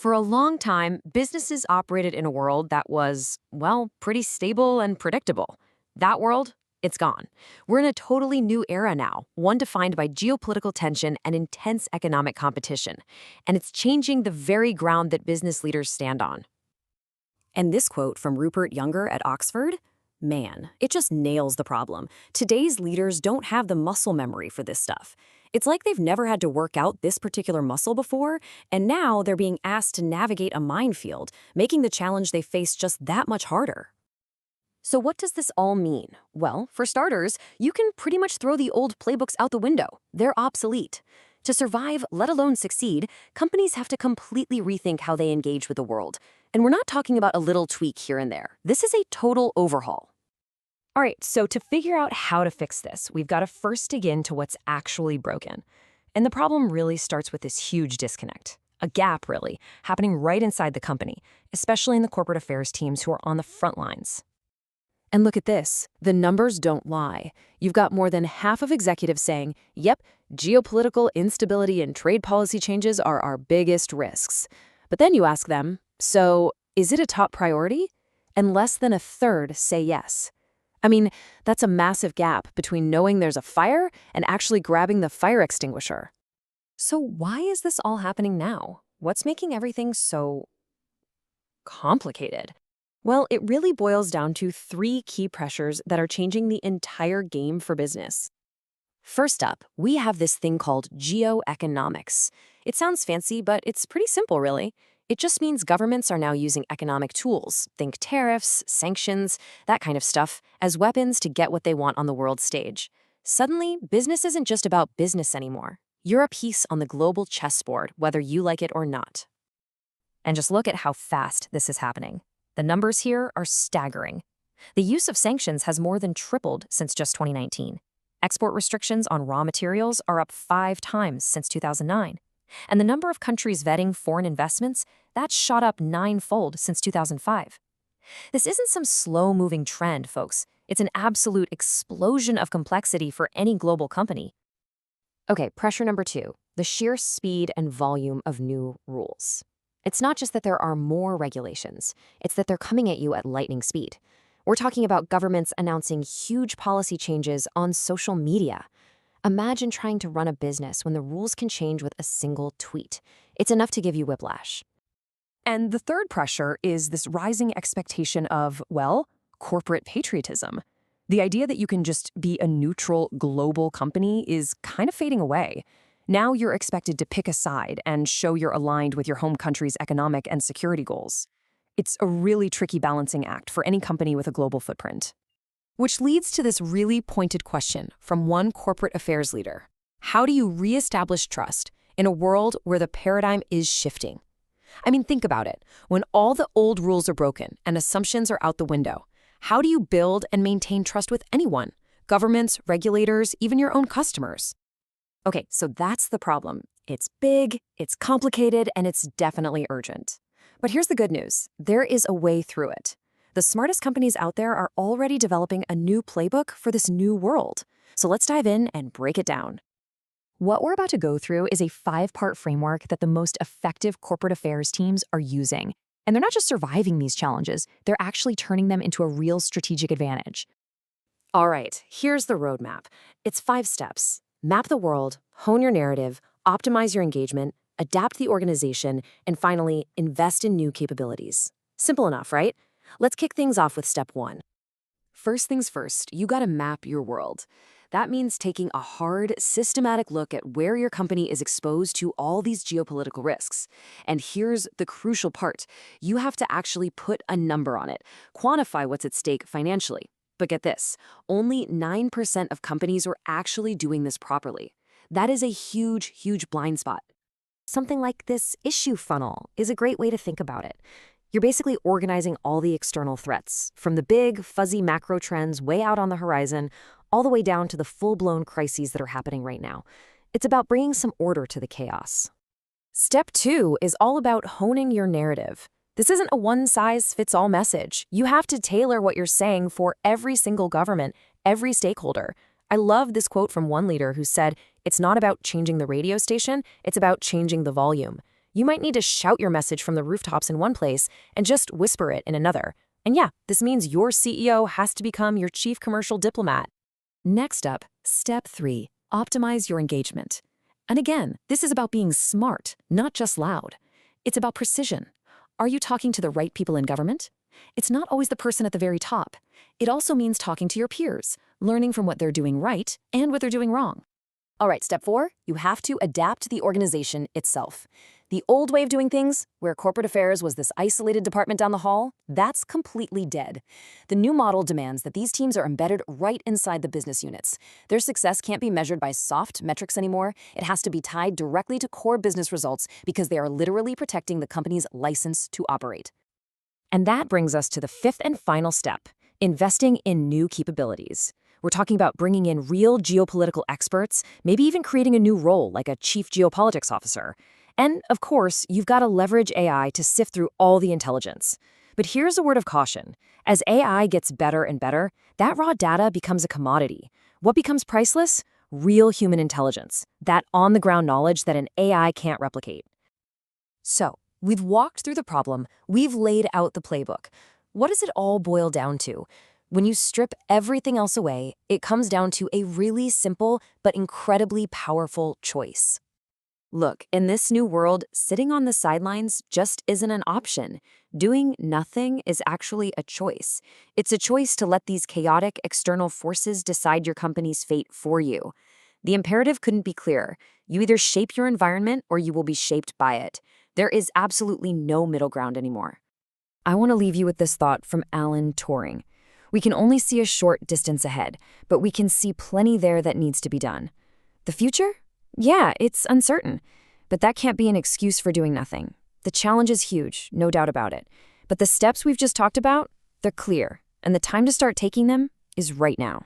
For a long time, businesses operated in a world that was, well, pretty stable and predictable. That world, it's gone. We're in a totally new era now, one defined by geopolitical tension and intense economic competition. And it's changing the very ground that business leaders stand on. And this quote from Rupert Younger at Oxford, man, it just nails the problem. Today's leaders don't have the muscle memory for this stuff. It's like they've never had to work out this particular muscle before, and now they're being asked to navigate a minefield, making the challenge they face just that much harder. So what does this all mean? Well, for starters, you can pretty much throw the old playbooks out the window. They're obsolete. To survive, let alone succeed, companies have to completely rethink how they engage with the world. And we're not talking about a little tweak here and there. This is a total overhaul. All right, so to figure out how to fix this, we've got to first dig into what's actually broken. And the problem really starts with this huge disconnect, a gap really, happening right inside the company, especially in the corporate affairs teams who are on the front lines. And look at this. The numbers don't lie. You've got more than half of executives saying, yep, geopolitical instability and trade policy changes are our biggest risks. But then you ask them, so is it a top priority? And less than a third say yes. I mean, that's a massive gap between knowing there's a fire and actually grabbing the fire extinguisher. So why is this all happening now? What's making everything so complicated? Well, it really boils down to three key pressures that are changing the entire game for business. First up, we have this thing called geoeconomics. It sounds fancy, but it's pretty simple, really. It just means governments are now using economic tools, think tariffs, sanctions, that kind of stuff, as weapons to get what they want on the world stage. Suddenly, business isn't just about business anymore. You're a piece on the global chessboard, whether you like it or not. And just look at how fast this is happening. The numbers here are staggering. The use of sanctions has more than tripled since just 2019. Export restrictions on raw materials are up 5 times since 2009. And the number of countries vetting foreign investments, that's shot up 9-fold since 2005. This isn't some slow-moving trend, folks. It's an absolute explosion of complexity for any global company. Okay, pressure number 2, the sheer speed and volume of new rules. It's not just that there are more regulations, it's that they're coming at you at lightning speed. We're talking about governments announcing huge policy changes on social media. Imagine trying to run a business when the rules can change with a single tweet. It's enough to give you whiplash. And the third pressure is this rising expectation of, well, corporate patriotism. The idea that you can just be a neutral global company is kind of fading away. Now you're expected to pick a side and show you're aligned with your home country's economic and security goals. It's a really tricky balancing act for any company with a global footprint. Which leads to this really pointed question from one corporate affairs leader. How do you reestablish trust in a world where the paradigm is shifting? I mean, think about it. When all the old rules are broken and assumptions are out the window, how do you build and maintain trust with anyone? Governments, regulators, even your own customers? Okay, so that's the problem. It's big, it's complicated, and it's definitely urgent. But here's the good news. There is a way through it. The smartest companies out there are already developing a new playbook for this new world. So let's dive in and break it down. What we're about to go through is a 5-part framework that the most effective corporate affairs teams are using. And they're not just surviving these challenges, they're actually turning them into a real strategic advantage. All right, here's the roadmap. It's 5 steps. Map the world, hone your narrative, optimize your engagement, adapt the organization, and finally, invest in new capabilities. Simple enough, right? Let's kick things off with step 1. First things first, you gotta map your world. That means taking a hard, systematic look at where your company is exposed to all these geopolitical risks. And here's the crucial part. You have to actually put a number on it, quantify what's at stake financially. But get this, only 9% of companies are actually doing this properly. That is a huge, huge blind spot. Something like this issue funnel is a great way to think about it. You're basically organizing all the external threats, from the big, fuzzy macro trends way out on the horizon, all the way down to the full-blown crises that are happening right now. It's about bringing some order to the chaos. Step 2 is all about honing your narrative. This isn't a one-size-fits-all message. You have to tailor what you're saying for every single government, every stakeholder. I love this quote from one leader who said, "It's not about changing the radio station, it's about changing the volume." You might need to shout your message from the rooftops in one place and just whisper it in another. And yeah, this means your CEO has to become your chief commercial diplomat. Next up, step 3, optimize your engagement. And again, this is about being smart, not just loud. It's about precision. Are you talking to the right people in government? It's not always the person at the very top. It also means talking to your peers, learning from what they're doing right and what they're doing wrong. All right, step 4, you have to adapt the organization itself. The old way of doing things, where corporate affairs was this isolated department down the hall, that's completely dead. The new model demands that these teams are embedded right inside the business units. Their success can't be measured by soft metrics anymore. It has to be tied directly to core business results because they are literally protecting the company's license to operate. And that brings us to the 5th and final step, investing in new capabilities. We're talking about bringing in real geopolitical experts, maybe even creating a new role like a chief geopolitics officer. And, of course, you've got to leverage AI to sift through all the intelligence. But here's a word of caution. As AI gets better and better, that raw data becomes a commodity. What becomes priceless? Real human intelligence, that on-the-ground knowledge that an AI can't replicate. So, we've walked through the problem, we've laid out the playbook. What does it all boil down to? When you strip everything else away, it comes down to a really simple but incredibly powerful choice. Look, in this new world, sitting on the sidelines just isn't an option. Doing nothing is actually a choice. It's a choice to let these chaotic external forces decide your company's fate for you. The imperative couldn't be clearer. You either shape your environment or you will be shaped by it. There is absolutely no middle ground anymore. I want to leave you with this thought from Alan Turing. We can only see a short distance ahead, but we can see plenty there that needs to be done. The future? Yeah, it's uncertain, but that can't be an excuse for doing nothing. The challenge is huge, no doubt about it. But the steps we've just talked about, they're clear, and the time to start taking them is right now.